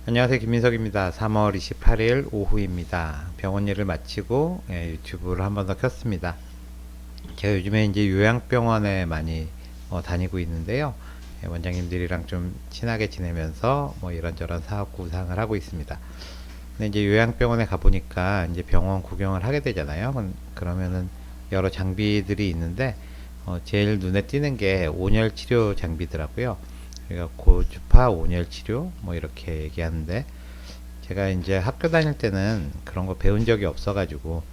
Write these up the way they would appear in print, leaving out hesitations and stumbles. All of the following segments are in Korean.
안녕하세요. 김민석입니다. 3월 28일 오후입니다. 병원 일을 마치고 유튜브를 한 번 더 켰습니다. 제가 요즘에 이제 요양병원에 많이 다니고 있는데요. 원장님들이랑 좀 친하게 지내면서 뭐 이런저런 사업 구상을 하고 있습니다. 근데 이제 요양병원에 가보니까 이제 병원 구경을 하게 되잖아요. 그러면은 여러 장비들이 있는데 제일 눈에 띄는 게 온열 치료 장비더라고요. 그러니까 고주파 온열 치료 뭐 이렇게 얘기하는데, 제가 이제 학교 다닐 때는 그런 거 배운 적이 없어가지고,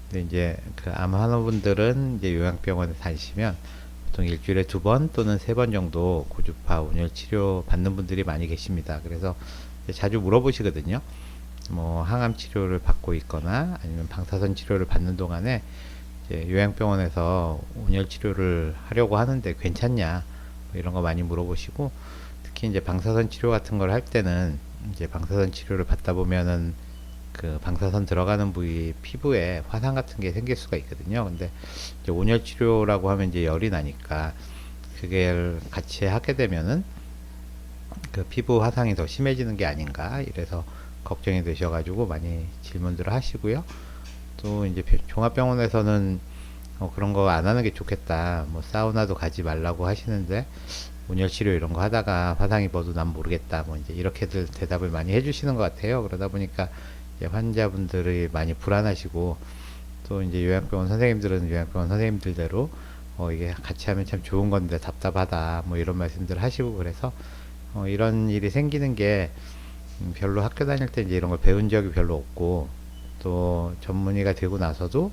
근데 이제 그 암 환우분들은 이제 요양병원에 다니시면 보통 일주일에 2번 또는 3번 정도 고주파 온열 치료 받는 분들이 많이 계십니다. 그래서 자주 물어보시거든요. 뭐 항암 치료를 받고 있거나 아니면 방사선 치료를 받는 동안에 이제 요양병원에서 온열 치료를 하려고 하는데 괜찮냐, 뭐 이런 거 많이 물어보시고, 특히 이제 방사선 치료 같은 걸 할 때는 이제 방사선 치료를 받다 보면은 그 방사선 들어가는 부위 피부에 화상 같은 게 생길 수가 있거든요. 근데 이제 온열 치료라고 하면 이제 열이 나니까 그게 같이 하게 되면은 그 피부 화상이 더 심해지는 게 아닌가, 이래서 걱정이 되셔가지고 많이 질문들을 하시고요. 또 이제 종합병원에서는 그런 거 안 하는 게 좋겠다, 뭐 사우나도 가지 말라고 하시는데 온열 치료 이런 거 하다가 화상 입어도 난 모르겠다, 뭐 이제 이렇게들 대답을 많이 해주시는 것 같아요. 그러다 보니까 이제 환자분들이 많이 불안하시고, 또 이제 요양병원 선생님들은 요양병원 선생님들대로 이게 같이 하면 참 좋은 건데 답답하다, 뭐 이런 말씀들 하시고, 그래서 이런 일이 생기는 게 별로 학교 다닐 때 이제 이런 걸 배운 적이 별로 없고, 또 전문의가 되고 나서도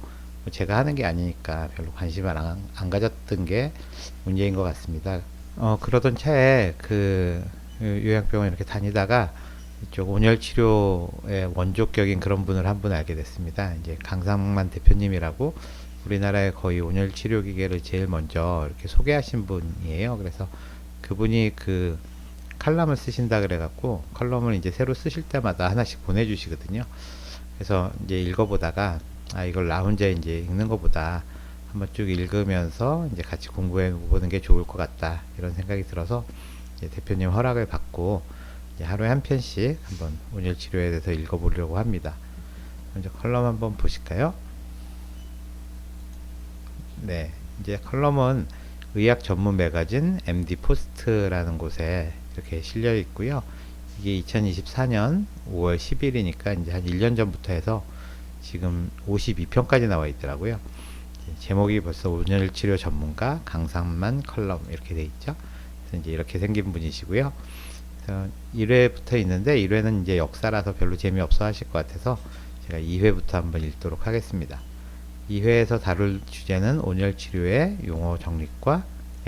제가 하는 게 아니니까 별로 관심을 안 가졌던 게 문제인 것 같습니다. 그러던 차에 그 요양병원 이렇게 다니다가 이쪽 온열 치료의 원조격인 그런 분을 한 분 알게 됐습니다. 이제 강상만 대표님이라고 우리나라의 거의 온열 치료 기계를 제일 먼저 이렇게 소개하신 분이에요. 그래서 그분이 그 칼럼을 쓰신다 그래갖고 컬럼을 이제 새로 쓰실 때마다 하나씩 보내주시거든요. 그래서 이제 읽어보다가, 이걸 나 혼자 이제 읽는 것보다 한번 쭉 읽으면서 이제 같이 공부해 보는 게 좋을 것 같다, 이런 생각이 들어서 이제 대표님 허락을 받고 이제 하루에 한 편씩 한번 온열 치료에 대해서 읽어보려고 합니다. 먼저 컬럼 한번 보실까요? 네, 이제 컬럼은 의학 전문 매거진 MD 포스트라는 곳에 이렇게 실려 있고요. 이게 2024년 5월 10일이니까 이제 한 1년 전부터 해서 지금 52편까지 나와 있더라고요. 제목이 벌써 온열 치료 전문가 강상만 컬럼 이렇게 돼 있죠. 그래서 이제 이렇게 생긴 분이시고요. 1회부터 있는데 1회는 이제 역사라서 별로 재미없어 하실 것 같아서 제가 2회부터 한번 읽도록 하겠습니다. 2회에서 다룰 주제는 온열 치료의 용어 정립과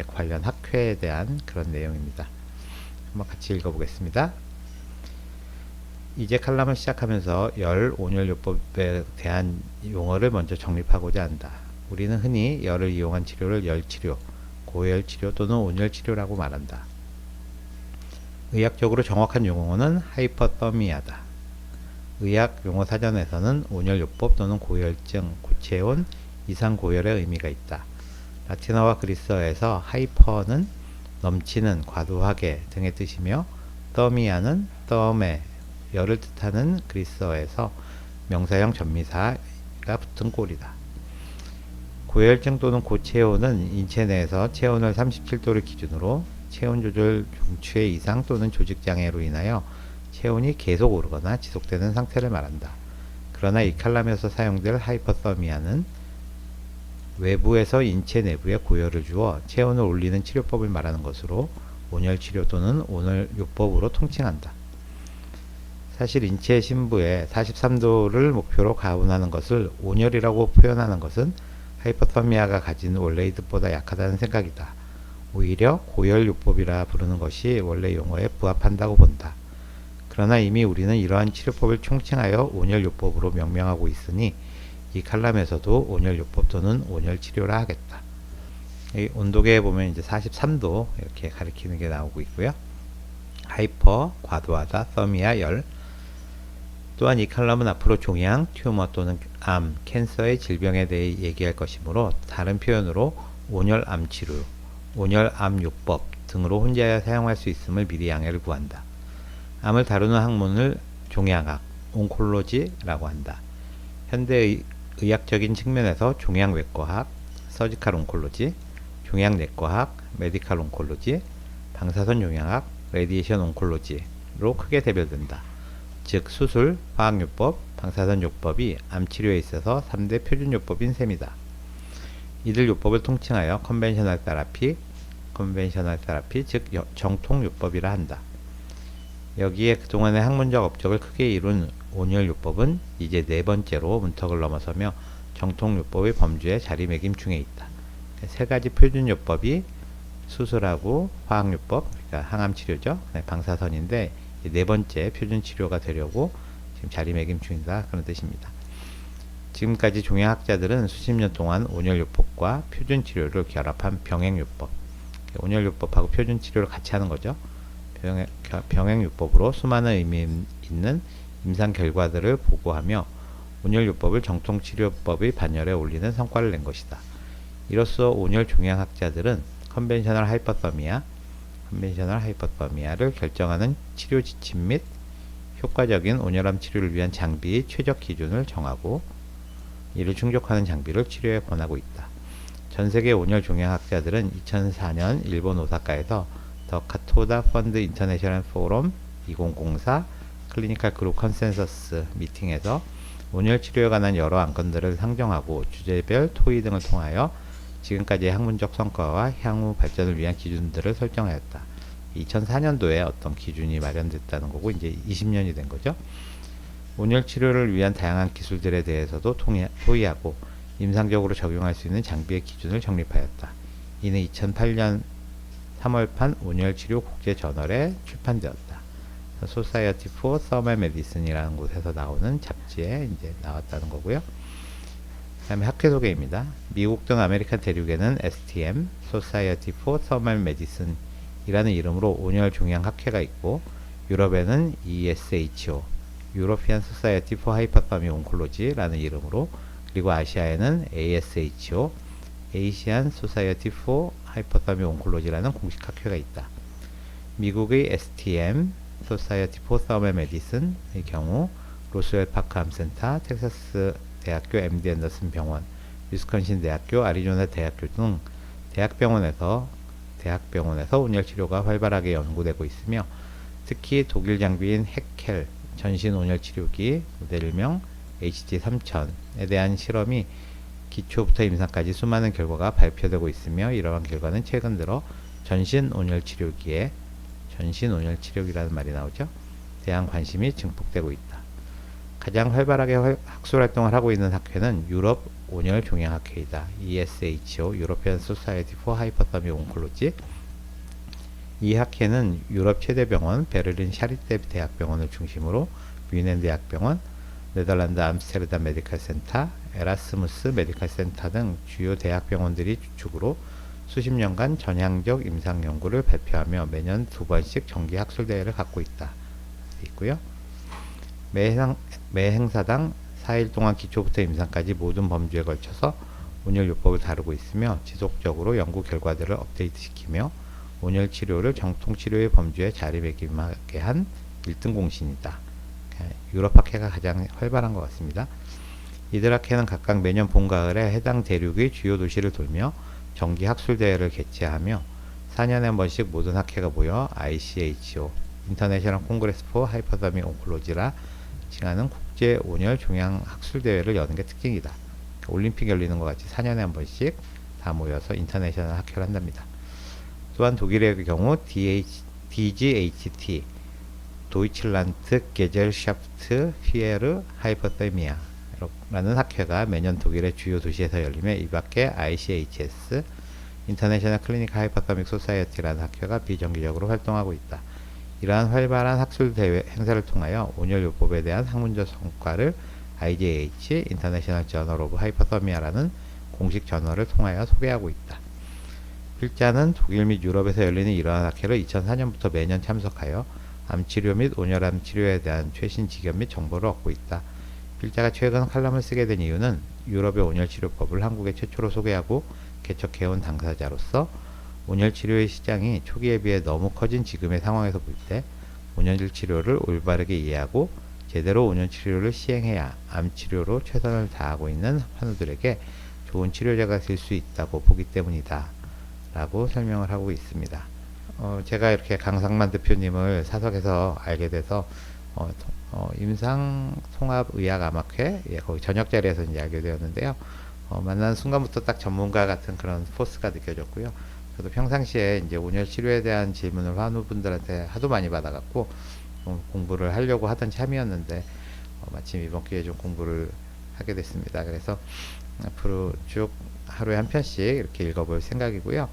관련 학회에 대한 그런 내용입니다. 한번 같이 읽어보겠습니다. 이제 칼럼을 시작하면서 열 온열요법에 대한 용어를 먼저 정립하고자 한다. 우리는 흔히 열을 이용한 치료를 열치료, 고열치료 또는 온열치료라고 말한다. 의학적으로 정확한 용어는 하이퍼더미아다. 의학 용어 사전에서는 온열요법 또는 고열증, 고체온, 이상 고열의 의미가 있다. 라틴어와 그리스어에서 하이퍼는 넘치는, 과도하게 등의 뜻이며, 더미아는 덤에, 열을 뜻하는 그리스어에서 명사형 전미사가 붙은 꼴이다. 고열증 또는 고체온은 인체 내에서 체온을 37도를 기준으로 체온 조절 중추의 이상 또는 조직 장애로 인하여 체온이 계속 오르거나 지속되는 상태를 말한다. 그러나 이 칼럼에서 사용될 하이퍼서미아는 외부에서 인체 내부에 고열을 주어 체온을 올리는 치료법을 말하는 것으로 온열치료 또는 온열요법으로 통칭한다. 사실 인체 심부에 43도를 목표로 가온하는 것을 온열이라고 표현하는 것은 하이퍼서미아가 가진 원래의 뜻보다 약하다는 생각이다. 오히려 고열요법이라 부르는 것이 원래 용어에 부합한다고 본다. 그러나 이미 우리는 이러한 치료법을 총칭하여 온열요법으로 명명하고 있으니 이 칼럼에서도 온열요법 또는 온열치료라 하겠다. 이 온도계에 보면 이제 43도 이렇게 가리키는 게 나오고 있고요. 하이퍼, 과도하다, 서미아, 열. 또한 이 칼럼은 앞으로 종양, 튜머 또는 암, 캔서의 질병에 대해 얘기할 것이므로 다른 표현으로 온열암치료, 온열암요법 등으로 혼자야 사용할 수 있음을 미리 양해를 구한다. 암을 다루는 학문을 종양학, 온콜로지라고 한다. 현대 의학적인 측면에서 종양외과학, 서지컬 온콜로지, 종양내과학, 메디컬 온콜로지, 방사선 종양학, 레디에이션 온콜로지로 크게 대별된다. 즉 수술, 화학요법, 방사선요법이 암치료에 있어서 3대 표준요법인 셈이다. 이들 요법을 통칭하여 컨벤셔널 테라피, 즉 정통요법이라 한다. 여기에 그동안의 학문적 업적을 크게 이룬 온열요법은 이제 네 번째로 문턱을 넘어서며 정통요법의 범주에 자리매김중에 있다. 세 가지 표준요법이 수술하고 화학요법, 그러니까 항암치료죠. 방사선인데 네 번째 표준치료가 되려고 지금 자리매김중이다, 그런 뜻입니다. 지금까지 종양학자들은 수십 년 동안 온열요법과 표준치료를 결합한 병행요법, 온열요법하고 표준치료를 같이 하는 거죠. 병행요법으로 수많은 의미 있는 임상 결과들을 보고하며 온열요법을 정통치료법의 반열에 올리는 성과를 낸 것이다. 이로써 온열 종양학자들은 컨벤셔널 하이퍼더미아를 결정하는 치료 지침 및 효과적인 온열암 치료를 위한 장비의 최적 기준을 정하고 이를 충족하는 장비를 치료에 권하고 있다. 전세계 온열 종양학자들은 2004년 일본 오사카에서 더 카토다 펀드 인터내셔널 포럼 2004 클리니컬 그룹 컨센서스 미팅에서 온열 치료에 관한 여러 안건들을 상정하고 주제별 토의 등을 통하여 지금까지의 학문적 성과와 향후 발전을 위한 기준들을 설정하였다. 2004년도에 어떤 기준이 마련됐다는 거고 이제 20년이 된 거죠. 온열 치료를 위한 다양한 기술들에 대해서도 토의하고 임상적으로 적용할 수 있는 장비의 기준을 정립하였다. 이는 2008년 3월판 온열치료 국제저널에 출판되었다. Society for Thermal Medicine이라는 곳에서 나오는 잡지에 이제 나왔다는 거고요. 그 다음에 학회 소개입니다. 미국 등 아메리카 대륙에는 STM, Society for Thermal Medicine 이라는 이름으로 온열 종양 학회가 있고, 유럽에는 ESHO, European Society for Hypothermic Oncology라는 이름으로, 그리고 아시아에는 ASHO, Asian Society for Hypothermic Oncology라는 공식 학회가 있다. 미국의 STM, Society for Thermal Medicine의 경우 로스웰 파크 암센터, 텍사스 대학교 MD 앤더슨 병원, 위스콘신 대학교, 아리조나 대학교 등 대학병원에서 온열 치료가 활발하게 연구되고 있으며, 특히 독일 장비인 헤켈 전신 온열 치료기 모델명 HD3000에 대한 실험이 기초부터 임상까지 수많은 결과가 발표되고 있으며, 이러한 결과는 최근 들어 전신 온열 치료기라는 말이 나오죠. 대한 관심이 증폭되고 있다. 가장 활발하게 학술 활동을 하고 있는 학회는 유럽 온열 종양학회이다. ESHO, European Society for Hypothermic Oncology. 이 학회는 유럽 최대 병원 베를린 샤르테 대학병원을 중심으로 뮌헨 대학병원, 네덜란드 암스테르담 메디컬 센터, 에라스무스 메디컬 센터 등 주요 대학병원들이 주축으로 수십 년간 전향적 임상 연구를 발표하며 매년 2번씩 정기 학술 대회를 갖고 있고요. 매 행사당 4일 동안 기초부터 임상까지 모든 범주에 걸쳐서 온열요법을 다루고 있으며, 지속적으로 연구 결과들을 업데이트시키며 온열 치료를 정통 치료의 범주에 자리매김하게 한 1등 공신이다. 유럽 학회가 가장 활발한 것 같습니다. 이들 학회는 각각 매년 봄, 가을에 해당 대륙의 주요 도시를 돌며 정기 학술 대회를 개최하며 4년에 한 번씩 모든 학회가 모여 ICHO, International Congress for Hypothermic Oncology라 칭하는 국제 온열 종양 학술 대회를 여는 게 특징이다. 올림픽 열리는 것 같이 4년에 한 번씩 다 모여서 인터내셔널 학회를 한답니다. 또한 독일의 경우 DGHT, 도이칠란트 게젤샤프트 피에르 하이퍼더미아 라는 학회가 매년 독일의 주요 도시에서 열리며, 이 밖에 ICHS, 인터내셔널 클리니컬 하이퍼더믹 소사이어티라는 학회가 비정기적으로 활동하고 있다. 이러한 활발한 학술 대회 행사를 통하여 온열요법에 대한 학문적 성과를 IJH, 인터내셔널 저널 오브 하이퍼더미아라는 공식 저널을 통하여 소개하고 있다. 필자는 독일 및 유럽에서 열리는 이러한 학회를 2004년부터 매년 참석하여 암치료 및 온열암 치료에 대한 최신 지견 및 정보를 얻고 있다. 필자가 최근 칼럼을 쓰게 된 이유는 유럽의 온열치료법을 한국에 최초로 소개하고 개척해온 당사자로서 온열치료의 시장이 초기에 비해 너무 커진 지금의 상황에서 볼 때 온연질 치료를 올바르게 이해하고 제대로 온연 치료를 시행해야 암 치료로 최선을 다하고 있는 환우들에게 좋은 치료제가 될 수 있다고 보기 때문이다 라고 설명을 하고 있습니다. 제가 이렇게 강상만 대표님을 사석에서 알게 돼서 임상통합의학암학회, 거기 저녁 자리에서 이제 알게 되었는데요. 만난 순간부터 딱 전문가 같은 그런 포스가 느껴졌고요. 저도 평상시에 이제 온열 치료에 대한 질문을 환우분들한테 하도 많이 받아갖고 공부를 하려고 하던 참이었는데 마침 이번 기회에 좀 공부를 하게 됐습니다. 그래서 앞으로 쭉 하루에 한 편씩 이렇게 읽어볼 생각이고요.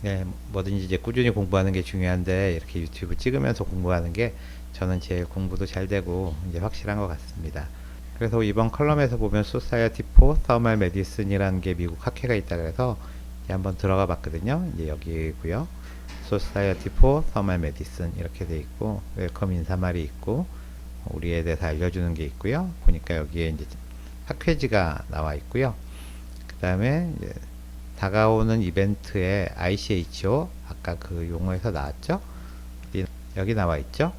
네, 뭐든지 이제 꾸준히 공부하는 게 중요한데 이렇게 유튜브 찍으면서 공부하는 게 저는 제일 공부도 잘 되고 이제 확실한 것 같습니다. 그래서 이번 컬럼에서 보면 Society for Thermal Medicine이라는 게 미국 학회가 있다 그래서 한번 들어가 봤거든요. 이제 여기고요. Society for Thermal Medicine 이렇게 돼 있고 웰컴 인사말이 있고 우리에 대해서 알려주는 게 있고요. 보니까 여기에 이제 학회지가 나와 있고요. 그 다음에 다가오는 이벤트에 ICHO 아까 그 용어에서 나왔죠. 여기 나와 있죠.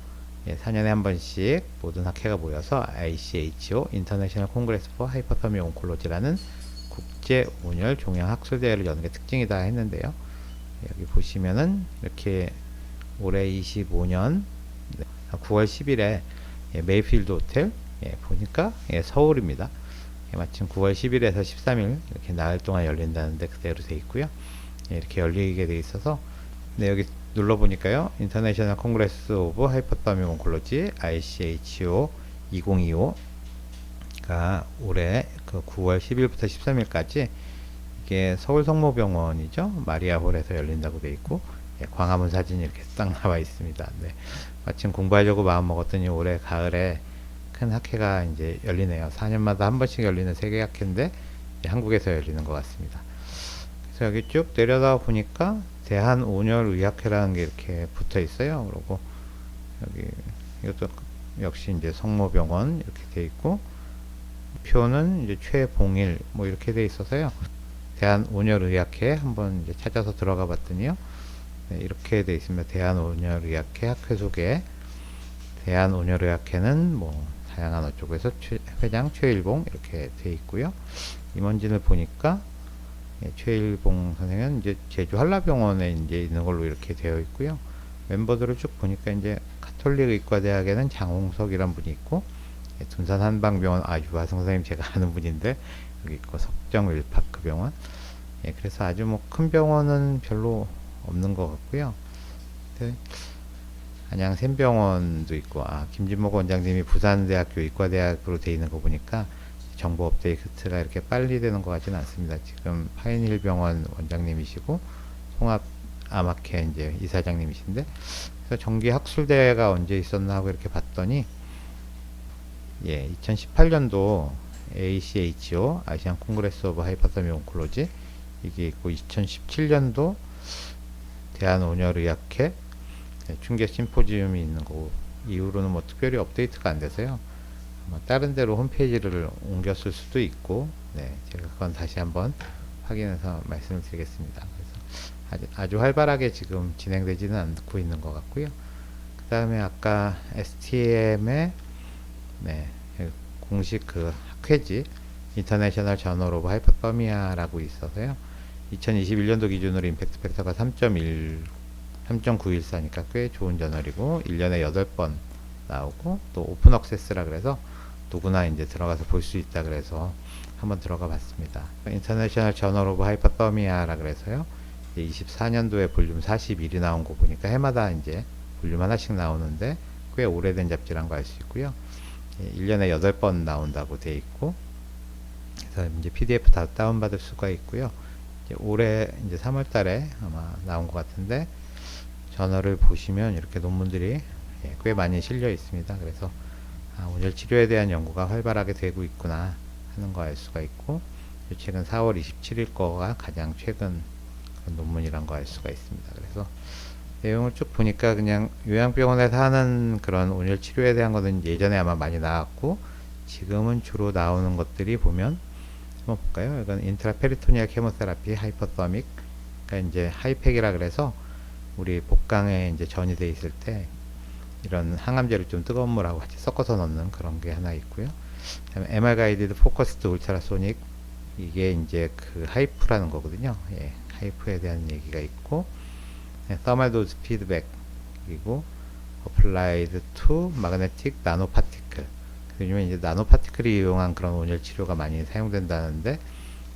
4년에 한 번씩 모든 학회가 모여서 ICHO International Congress for Hypothermic Oncology라는 국제 온열 종양 학술 대회를 여는 게 특징이다 했는데요. 여기 보시면은 이렇게 올해 25년 9월 10일에 메이필드 호텔 보니까 서울입니다. 마침 9월 10일에서 13일 이렇게 나흘 동안 열린다는데 그대로 돼 있고요. 이렇게 열리게 돼 있어서 여기 눌러 보니까요. 인터내셔널 콩그레스 오브 하이퍼더믹 온콜로지 ICHO 2025가 올해 그 9월 10일부터 13일까지 이게 서울 성모병원이죠. 마리아홀에서 열린다고 돼 있고 광화문 사진이 이렇게 딱 나와 있습니다. 네. 마침 공부하려고 마음 먹었더니 올해 가을에 큰 학회가 이제 열리네요. 4년마다 한 번씩 열리는 세계 학회인데 한국에서 열리는 것 같습니다. 그래서 여기 쭉 내려다 보니까 대한온열의학회라는 게 이렇게 붙어 있어요. 그리고 여기 이것도 역시 이제 성모병원 이렇게 돼 있고 표는 이제 최봉일 뭐 이렇게 돼 있어서요. 대한온열의학회 한번 이제 찾아서 들어가 봤더니요. 네, 이렇게 돼 있습니다. 대한온열의학회 학회 소개. 대한온열의학회는 뭐 다양한 어쩌고에서 회장 최일봉 이렇게 돼 있고요. 임원진을 보니까 최일봉 선생은 이제 제주 한라병원에 이제 있는 걸로 이렇게 되어 있고요. 멤버들을 쭉 보니까 이제 가톨릭 의과대학에는 장홍석이란 분이 있고 둔산 한방병원 유하성 선생님 제가 아는 분인데 여기 있고 석정 윌파크 병원. 그래서 아주 뭐 큰 병원은 별로 없는 것 같고요. 안양 샘병원도 있고 김진목 원장님이 부산대학교 의과대학으로 돼 있는 거 보니까 정보 업데이트가 이렇게 빨리 되는 것 같지는 않습니다. 지금 파인힐 병원 원장님이시고 송합암학회 이제 이사장님이신데 그래서 정기 학술대회가 언제 있었나 하고 이렇게 봤더니 2018년도 ACHO 아시안 콩그레스 오브 하이퍼더믹 온콜로지 이게 있고 2017년도 대한온열의학회 충격 심포지움이 있는 거고 이후로는 뭐 특별히 업데이트가 안 돼서요. 다른 데로 홈페이지를 옮겼을 수도 있고 제가 그건 다시 한번 확인해서 말씀을 드리겠습니다. 그래서 아주 활발하게 지금 진행되지는 않고 있는 것 같고요. 그 다음에 아까 STM의 공식 그 학회지 인터내셔널 저널 오브 하이퍼더미아라고 있어서요. 2021년도 기준으로 임팩트 팩터가 3.914니까 꽤 좋은 저널이고 1년에 8번 나오고 또 오픈 액세스라 그래서 누구나 이제 들어가서 볼 수 있다 그래서 한번 들어가 봤습니다. 인터내셔널 저널 오브 하이퍼더미아라 그래서요. 24년도에 볼륨 41이 나온 거 보니까 해마다 이제 볼륨 하나씩 나오는데 꽤 오래된 잡지란 거 알 수 있고요. 1년에 8번 나온다고 돼 있고 그래서 이제 PDF 다 다운받을 수가 있고요. 이제 올해 이제 3월 달에 아마 나온 것 같은데 저널을 보시면 이렇게 논문들이 꽤 많이 실려 있습니다. 그래서 온열 치료에 대한 연구가 활발하게 되고 있구나 하는 거 알 수가 있고 최근 4월 27일 거가 가장 최근 논문이란 거 알 수가 있습니다. 그래서 내용을 쭉 보니까 그냥 요양병원에서 하는 그런 온열 치료에 대한 거는 예전에 아마 많이 나왔고 지금은 주로 나오는 것들이 보면 한번 볼까요? 이건 인트라페리토니아 케모테라피 하이퍼더믹 그러니까 이제 하이팩이라 그래서 우리 복강에 이제 전이 돼 있을 때 이런 항암제를 좀 뜨거운 물하고 같이 섞어서 넣는 그런 게 하나 있고요. 그다음에 MR 가이디드 포커스드 울트라소닉, 이게 이제 그 하이프라는 거거든요. 예, 하이프에 대한 얘기가 있고, thermal dose feedback, 그리고 applied to magnetic nanoparticle. 요즘에 이제 나노파티클을 이용한 그런 온열 치료가 많이 사용된다는데,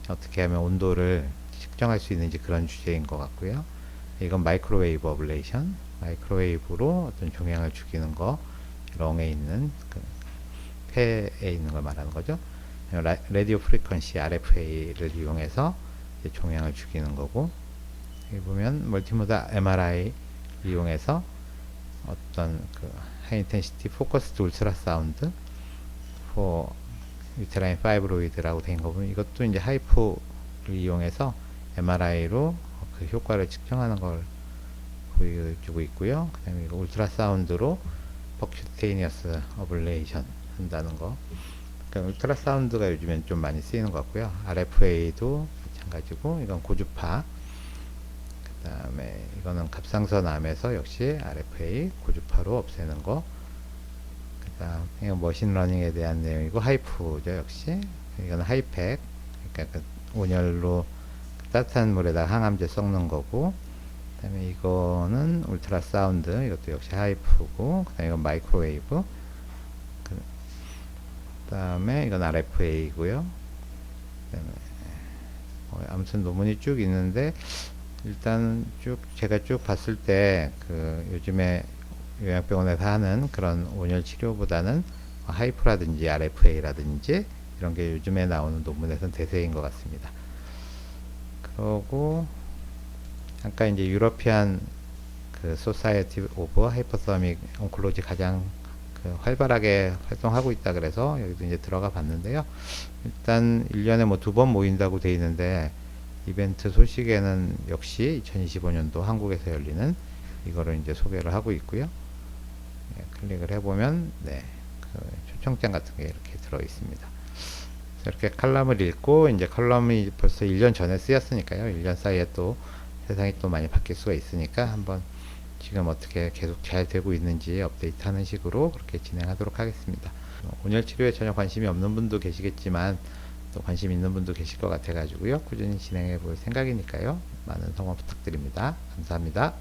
어떻게 하면 온도를 측정할 수 있는지 그런 주제인 것 같고요. 이건 마이크로웨이브 어블레이션, 마이크로웨이브로 어떤 종양을 죽이는 거, 렁에 있는 그 폐에 있는 걸 말하는 거죠. 라디오 프리퀀시 RFA를 이용해서 이제 종양을 죽이는 거고, 여기 보면 멀티모다 MRI 이용해서 어떤 그 하이 인텐시티 포커스드 울트라 사운드 for 유테라인 파이브로이드라고 된 거 보면, 이것도 이제 하이프를 이용해서 MRI로 그 효과를 측정하는 걸 보여주고 있고요. 그 다음에 이거 울트라 사운드로 퍼큐테이니어스 어블레이션 한다는 거. 그러니까 울트라 사운드가 요즘엔 좀 많이 쓰이는 것 같고요. RFA도 마찬가지고, 이건 고주파. 그 다음에 이거는 갑상선 암에서 역시 RFA 고주파로 없애는 거. 그 다음 이건 머신러닝에 대한 내용이고, 하이프죠 역시. 이건 하이팩, 그러니까 그 온열로 따뜻한 물에다 항암제 섞는 거고, 그 다음에 이거는 울트라 사운드, 이것도 역시 하이프고, 그 다음에 이건 마이크로웨이브, 그 다음에 이건 RFA이고요. 아무튼 논문이 쭉 있는데, 일단 쭉 제가 쭉 봤을 때 그 요즘에 요양병원에서 하는 그런 온열 치료보다는 하이프라든지 RFA라든지 이런 게 요즘에 나오는 논문에서는 대세인 것 같습니다. 그러고 아까 이제 유러피안 그 소사이어티 오브 하이퍼서믹 온콜로지 가장 그 활발하게 활동하고 있다 그래서 여기도 이제 들어가 봤는데요. 일단 1년에 뭐 2번 모인다고 돼 있는데, 이벤트 소식에는 역시 2025년도 한국에서 열리는 이거를 이제 소개를 하고 있고요. 예, 클릭을 해보면 네, 그 초청장 같은 게 이렇게 들어 있습니다. 이렇게 칼럼을 읽고, 이제 칼럼이 벌써 1년 전에 쓰였으니까요. 1년 사이에 또 세상이 또 많이 바뀔 수가 있으니까 한번 지금 어떻게 계속 잘 되고 있는지 업데이트 하는 식으로 그렇게 진행하도록 하겠습니다. 온열 치료에 전혀 관심이 없는 분도 계시겠지만 또 관심 있는 분도 계실 것 같아 가지고요. 꾸준히 진행해 볼 생각이니까요. 많은 성원 부탁드립니다. 감사합니다.